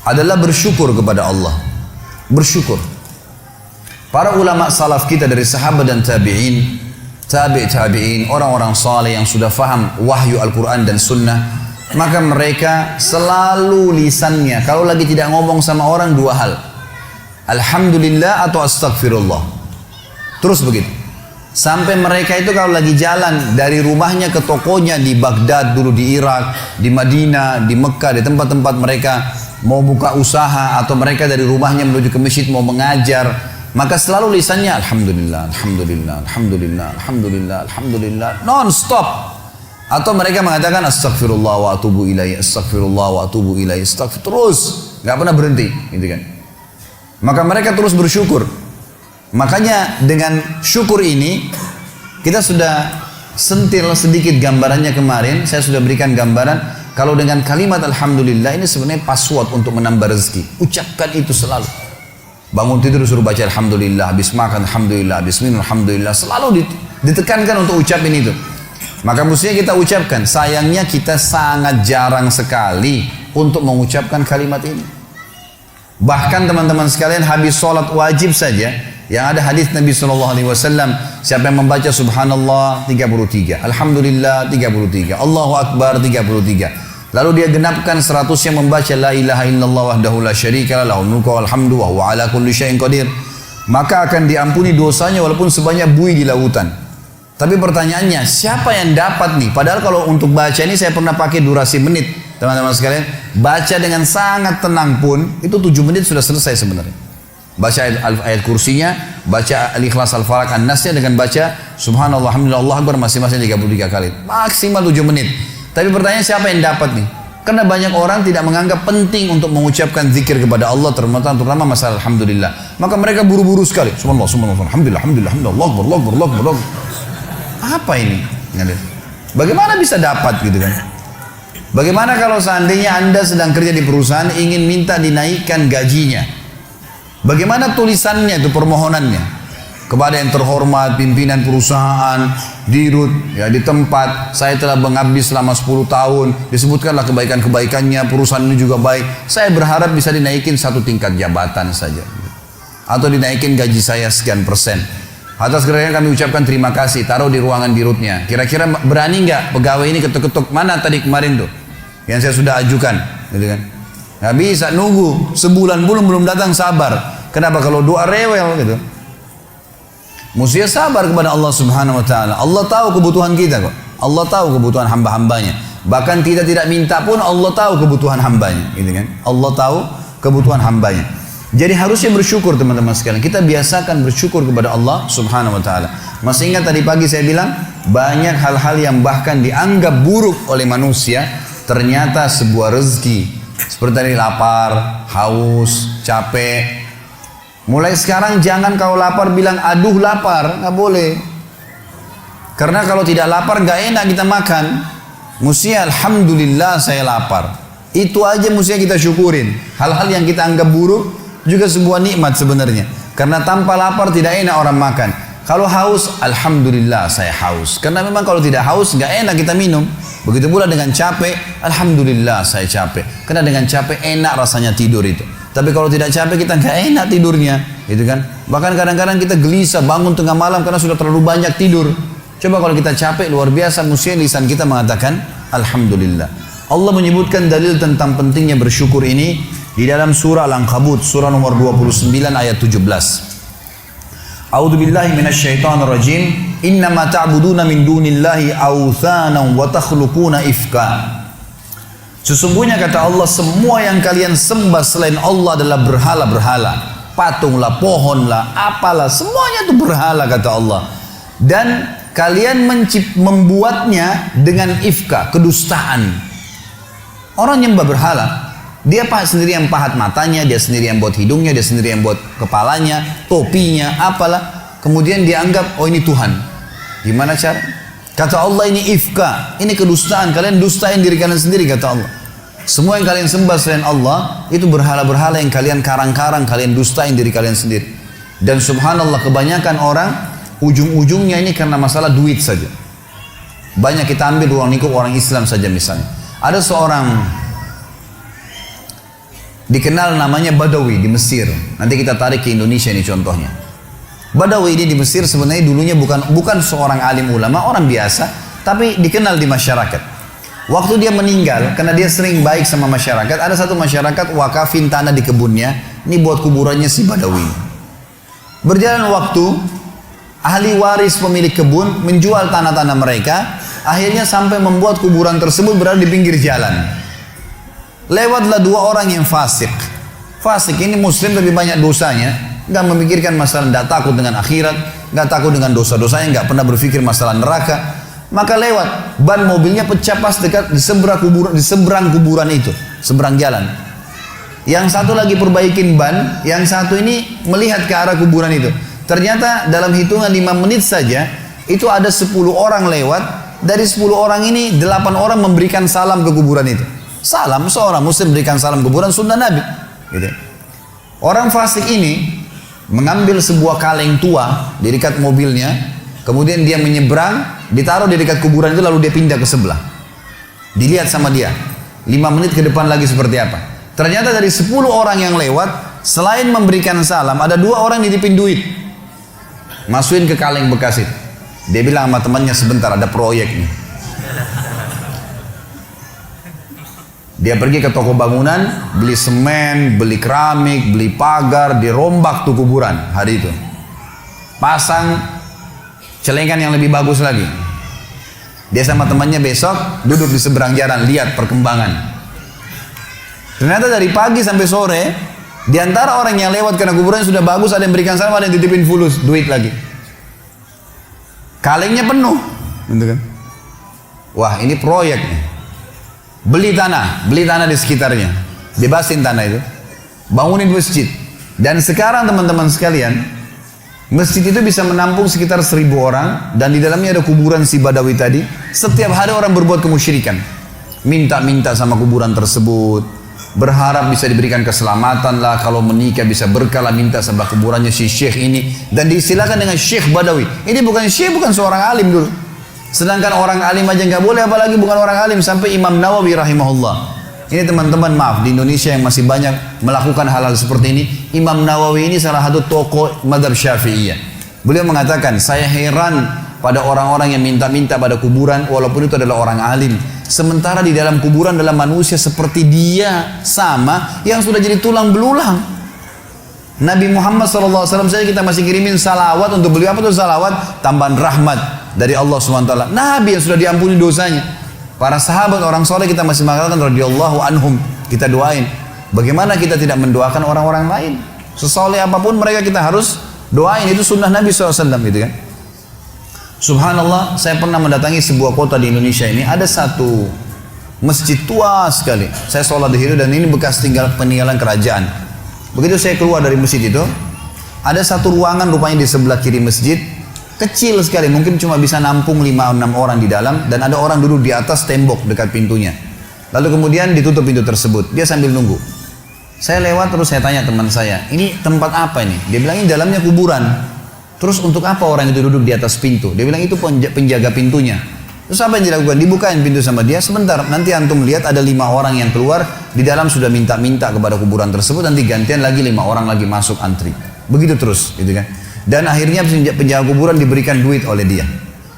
adalah bersyukur kepada Allah. Bersyukur. Para ulama salaf kita dari sahabat dan tabi'in, tabi'in, orang-orang saleh yang sudah faham wahyu Al-Quran dan Sunnah, maka mereka selalu lisannya kalau lagi tidak ngomong sama orang dua hal, alhamdulillah atau astagfirullah, terus begitu. Sampai mereka itu kalau lagi jalan dari rumahnya ke tokonya di Baghdad dulu, di Irak, di Madinah, di Mekah, di tempat-tempat mereka mau buka usaha, atau mereka dari rumahnya menuju ke masjid mau mengajar, maka selalu lisannya alhamdulillah, alhamdulillah, alhamdulillah, alhamdulillah, alhamdulillah, non-stop. Atau mereka mengatakan astagfirullah wa atubu ilaih, astagfirullah wa atubu ilaih, astagfirullah, terus nggak pernah berhenti, gitu kan. Maka mereka terus bersyukur. Makanya dengan syukur ini kita sudah sentil sedikit gambarannya kemarin. Saya sudah berikan gambaran kalau dengan kalimat alhamdulillah ini sebenarnya password untuk menambah rezeki. Ucapkan itu selalu. Bangun tidur suruh baca alhamdulillah, habis makan alhamdulillah, habis minum alhamdulillah, selalu ditekankan untuk ucapin itu. Maka mestinya kita ucapkan. Sayangnya kita sangat jarang sekali untuk mengucapkan kalimat ini. Bahkan teman-teman sekalian, habis sholat wajib saja, yang ada hadis Nabi SAW, siapa yang membaca subhanallah 33, alhamdulillah 33, Allahu Akbar 33, lalu dia genapkan 100-nya membaca la ilaha illallah wahdahu la syarika lah, lahul mulku wal hamdu wa huwa ala kulli syai'in qadir, maka akan diampuni dosanya walaupun sebanyak buih di lautan. Tapi pertanyaannya, siapa yang dapat nih? Padahal kalau untuk baca ini saya pernah pakai durasi menit, teman-teman sekalian. Baca dengan sangat tenang pun itu 7 menit sudah selesai sebenarnya. Baca ayat kursinya, baca al-ikhlas, al-falaq, an-nasnya, dengan baca subhanallah, alhamdulillah, Allah akbar masing-masing 33 kali, maksimal 7 menit. Tapi pertanyaan, siapa yang dapat nih? Karena banyak orang tidak menganggap penting untuk mengucapkan zikir kepada Allah, terutama masalah alhamdulillah. Maka mereka buru-buru sekali, subhanallah, subhanallah, alhamdulillah, alhamdulillah, alhamdulillah, Allah akbar, Allah akbar, Allah akbar, Allah akbar. Apa ini? Bagaimana bisa dapat gitu kan? Bagaimana kalau seandainya Anda sedang kerja di perusahaan ingin minta dinaikkan gajinya? Bagaimana tulisannya itu, permohonannya? Kepada yang terhormat pimpinan perusahaan, dirut ya, di tempat saya telah mengabdi selama 10 tahun, disebutkanlah kebaikan-kebaikannya, perusahaan ini juga baik, saya berharap bisa dinaikin 1 tingkat jabatan saja, atau dinaikin gaji saya sekian persen. Atas kerjanya kami ucapkan terima kasih, taruh di ruangan dirutnya. Kira-kira berani nggak pegawai ini ketuk-ketuk, mana tadi kemarin tuh yang saya sudah ajukan, gitu kan? Nggak bisa nunggu sebulan belum datang, sabar. Kenapa? Kalau doa rewel gitu. Mestinya sabar kepada Allah Subhanahu Wa Taala. Allah tahu kebutuhan kita kok. Allah tahu kebutuhan hamba-hambanya. Bahkan kita tidak minta pun Allah tahu kebutuhan hambanya, gitu kan? Allah tahu kebutuhan hambanya. Jadi harusnya bersyukur teman-teman sekalian. Kita biasakan bersyukur kepada Allah Subhanahu Wa Taala. Masih ingat tadi pagi saya bilang banyak hal-hal yang bahkan dianggap buruk oleh manusia, ternyata sebuah rezeki. Seperti tadi lapar, haus, capek. Mulai sekarang jangan kalau lapar bilang aduh lapar, nggak boleh. Karena kalau tidak lapar nggak enak kita makan. Mestinya alhamdulillah saya lapar. Itu aja mestinya kita syukurin. Hal-hal yang kita anggap buruk juga sebuah nikmat sebenarnya. Karena tanpa lapar tidak enak orang makan. Kalau haus, alhamdulillah saya haus. Karena memang kalau tidak haus nggak enak kita minum. Begitu pula dengan capek, alhamdulillah saya capek. Karena dengan capek enak rasanya tidur itu. Tapi kalau tidak capek kita nggak enak tidurnya, gitu kan? Bahkan kadang-kadang kita gelisah bangun tengah malam karena sudah terlalu banyak tidur. Coba kalau kita capek luar biasa, mestinya lisan kita mengatakan alhamdulillah. Allah menyebutkan dalil tentang pentingnya bersyukur ini di dalam surah Al-Ankabut, surah nomor 29 ayat 17. A'udzu billahi minasyaitonir rajim. Innama ta'buduna min dunillahi awthanan wa takhluquna ifka. Sesungguhnya kata Allah, semua yang kalian sembah selain Allah adalah berhala-berhala. Patunglah, pohonlah, apalah, semuanya itu berhala kata Allah. Dan kalian membuatnya dengan ifka, kedustaan. Orang yang berhala, dia sendiri yang pahat matanya, dia sendiri yang buat hidungnya, dia sendiri yang buat kepalanya, topinya, apalah. Kemudian dia anggap, oh ini Tuhan. Gimana cara? Kata Allah ini ifka, ini kedustaan. Kalian dustain diri kalian sendiri kata Allah. Semua yang kalian sembah selain Allah itu berhala-berhala yang kalian karang-karang, kalian dustain diri kalian sendiri. Dan subhanallah kebanyakan orang ujung-ujungnya ini karena masalah duit saja. Banyak kita ambil ruang lingkup orang Islam saja misalnya. Ada seorang dikenal namanya Badawi di Mesir. Nanti kita tarik ke Indonesia ini contohnya. Badawi ini di Mesir sebenarnya dulunya bukan seorang alim ulama, orang biasa, tapi dikenal di masyarakat. Waktu dia meninggal, karena dia sering baik sama masyarakat, ada satu masyarakat wakafin tanah di kebunnya, ini buat kuburannya si Badawi. Berjalan waktu, ahli waris pemilik kebun menjual tanah-tanah mereka, akhirnya sampai membuat kuburan tersebut berada di pinggir jalan. Lewatlah dua orang yang fasik. Fasik ini muslim tapi banyak dosanya, nggak memikirkan masalah, nggak takut dengan akhirat, nggak takut dengan dosa-dosanya, nggak pernah berpikir masalah neraka. Maka lewat, ban mobilnya pecah pas dekat di seberang kuburan itu, seberang jalan. Yang satu lagi perbaikin ban, yang satu ini melihat ke arah kuburan itu. Ternyata dalam hitungan 5 menit saja, itu ada 10 orang lewat. Dari 10 orang ini, 8 orang memberikan salam ke kuburan itu. Salam, seorang muslim berikan salam kuburan sunnah Nabi. Gitu. Orang fasik ini mengambil sebuah kaleng tua di dekat mobilnya, kemudian dia menyeberang, ditaruh di dekat kuburan itu, lalu dia pindah ke sebelah. Dilihat sama dia, 5 menit ke depan lagi seperti apa. Ternyata dari 10 orang yang lewat, selain memberikan salam, ada 2 orang nitipin duit. Masukin ke kaleng bekas itu. Dia bilang sama temannya, sebentar ada proyek nih. Dia pergi ke toko bangunan, beli semen, beli keramik, beli pagar, dirombak tuh kuburan hari itu. Pasang celengan yang lebih bagus lagi. Dia sama temannya besok duduk di seberang jalan, lihat perkembangan. Ternyata dari pagi sampai sore, di antara orang yang lewat karena kuburannya sudah bagus, ada yang berikan salam, ada yang titipin fulus, duit lagi. Kalengnya penuh, gitu kan? Wah, ini proyek nih. Beli tanah di sekitarnya, bebasin tanah itu, bangunin masjid. Dan sekarang teman-teman sekalian, masjid itu bisa menampung sekitar 1000 orang, dan di dalamnya ada kuburan si Badawi tadi. Setiap hari orang berbuat kemusyrikan, minta-minta sama kuburan tersebut, berharap bisa diberikan keselamatan lah, kalau menikah bisa berkah lah, minta sama kuburannya si syekh ini, dan diistilahkan dengan Syekh Badawi. Ini bukan syekh, bukan seorang alim dulu. Sedangkan orang alim aja nggak boleh, apalagi bukan orang alim. Sampai Imam Nawawi rahimahullah. Ini teman-teman, maaf, di Indonesia yang masih banyak melakukan hal-hal seperti ini. Imam Nawawi ini salah satu tokoh madhab Syafi'iyah. Beliau mengatakan, saya heran pada orang-orang yang minta-minta pada kuburan, walaupun itu adalah orang alim. Sementara di dalam kuburan adalah manusia seperti dia, sama, yang sudah jadi tulang belulang. Nabi Muhammad SAW saja kita masih kirimin salawat untuk beliau. Apa itu salawat? Tambahan rahmat dari Allah SWT. Nabi yang sudah diampuni dosanya. Para sahabat orang soleh kita masih mengatakan radhiyallahu anhum, kita doain. Bagaimana kita tidak mendoakan orang-orang lain? Sesoleh apapun mereka kita harus doain. Itu sunnah Nabi SAW gitu kan. Subhanallah, saya pernah mendatangi sebuah kota di Indonesia ini. Ada satu masjid tua sekali. Saya sholat di situ dan ini bekas peninggalan kerajaan. Begitu saya keluar dari masjid itu, ada satu ruangan rupanya di sebelah kiri masjid, kecil sekali, mungkin cuma bisa nampung 5-6 orang di dalam, dan ada orang duduk di atas tembok dekat pintunya. Lalu kemudian ditutup pintu tersebut, dia sambil nunggu. Saya lewat terus saya tanya teman saya, ini tempat apa ini? Dia bilang ini dalamnya kuburan. Terus untuk apa orang itu duduk di atas pintu? Dia bilang itu penjaga pintunya. Terus apa yang dilakukan? Dibukain pintu sama dia, sebentar, nanti antum lihat ada 5 orang yang keluar, di dalam sudah minta-minta kepada kuburan tersebut, nanti gantian lagi 5 orang lagi masuk antri. Begitu terus, gitu kan. Dan akhirnya penjaga kuburan diberikan duit oleh dia.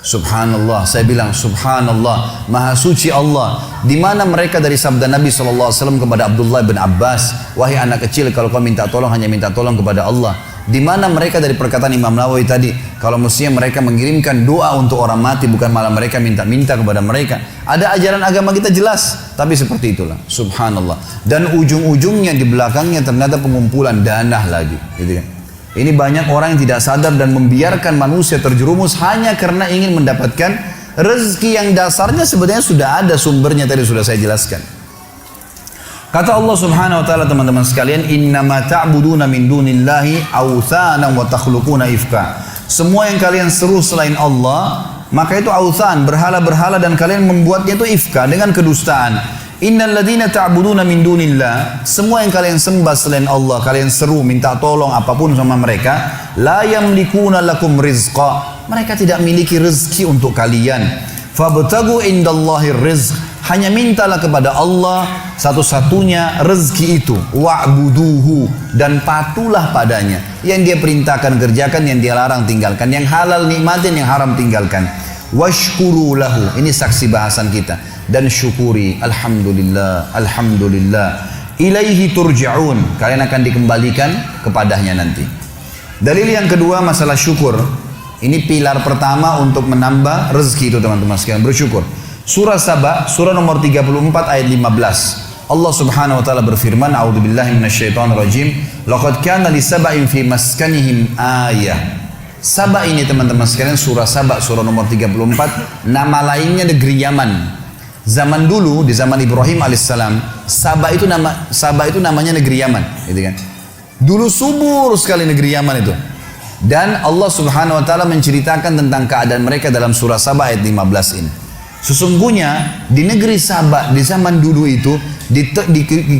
Subhanallah, saya bilang subhanallah, maha suci Allah. Di mana mereka dari sabda Nabi SAW kepada Abdullah bin Abbas, wahai anak kecil, kalau kau minta tolong hanya minta tolong kepada Allah. Di mana mereka dari perkataan Imam Nawawi tadi, kalau mestinya mereka mengirimkan doa untuk orang mati, bukan malah mereka minta-minta kepada mereka. Ada ajaran agama kita jelas, tapi seperti itulah. Subhanallah. Dan ujung-ujungnya di belakangnya ternyata pengumpulan dana lagi, gitu kan. Ini banyak orang yang tidak sadar dan membiarkan manusia terjerumus hanya karena ingin mendapatkan rezeki yang dasarnya sebenarnya sudah ada sumbernya, tadi sudah saya jelaskan. Kata Allah Subhanahu wa taala, teman-teman sekalian, innama ta'buduna min dunillahi awthanan wa takhluquna ifka. Semua yang kalian seru selain Allah, maka itu authan, berhala-berhala, dan kalian membuatnya itu ifka dengan kedustaan. Innal ladzina ta'buduna min dunillah, semua yang kalian sembah selain Allah, kalian seru minta tolong apapun sama mereka, la yamlikuna lakum rizqa, mereka tidak memiliki rezeki untuk kalian. Fabtagu indallahi rizq, hanya mintalah kepada Allah, satu-satunya rezeki itu, wa'buduhu, dan patulah padanya. Yang dia perintahkan kerjakan, yang dia larang tinggalkan, yang halal nikmatin, yang haram tinggalkan. Washkuru lahu, ini saksi bahasan kita, dan syukuri. Alhamdulillah, alhamdulillah. Ilaihi turja'un, kalian akan dikembalikan kepadanya nanti. Dalil yang kedua masalah syukur. Ini pilar pertama untuk menambah rezeki itu teman-teman sekalian, bersyukur. Surah Saba, surah nomor 34 ayat 15. Allah Subhanahu wa taala berfirman, A'udzubillahi minasyaitonirrajim, laqad kana li sab'in fi maskanihim ayah. Saba ini teman-teman sekalian, surah Saba surah nomor 34, nama lainnya negeri Yaman. Zaman dulu di zaman Ibrahim alaihissalam, Saba itu namanya negeri Yaman, gitu kan. Dulu subur sekali negeri Yaman itu. Dan Allah Subhanahu wa taala menceritakan tentang keadaan mereka dalam surah Saba ayat 15 ini. Sesungguhnya di negeri Saba di zaman dulu itu di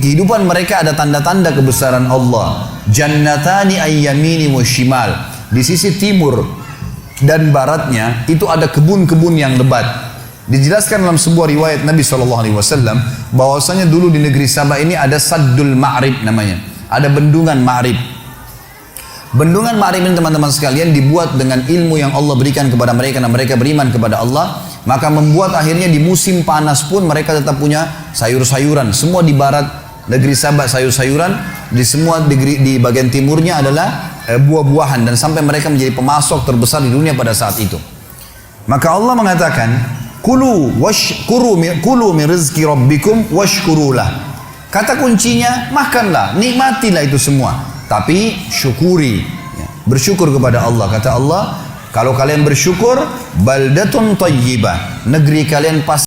kehidupan mereka ada tanda-tanda kebesaran Allah. Jannatani ayyamini wa shimal. Di sisi timur dan baratnya itu ada kebun-kebun yang lebat. Dijelaskan dalam sebuah riwayat Nabi SAW bahwasanya dulu di negeri Saba ini ada Saddul Ma'rib namanya. Ada bendungan Ma'rib. Bendungan Ma'rib ini teman-teman sekalian dibuat dengan ilmu yang Allah berikan kepada mereka dan mereka beriman kepada Allah. Maka membuat akhirnya di musim panas pun mereka tetap punya sayur-sayuran. Semua di barat negeri Sabah sayur-sayuran, di bagian timurnya adalah buah-buahan, dan sampai mereka menjadi pemasok terbesar di dunia pada saat itu. Maka Allah mengatakan, kulu min rizki rabbikum washkurulah. Kata kuncinya, makanlah, nikmatilah itu semua, tapi syukuri, bersyukur kepada Allah. Kata Allah, kalau kalian bersyukur, baldatun tayyibah, negeri kalian pasti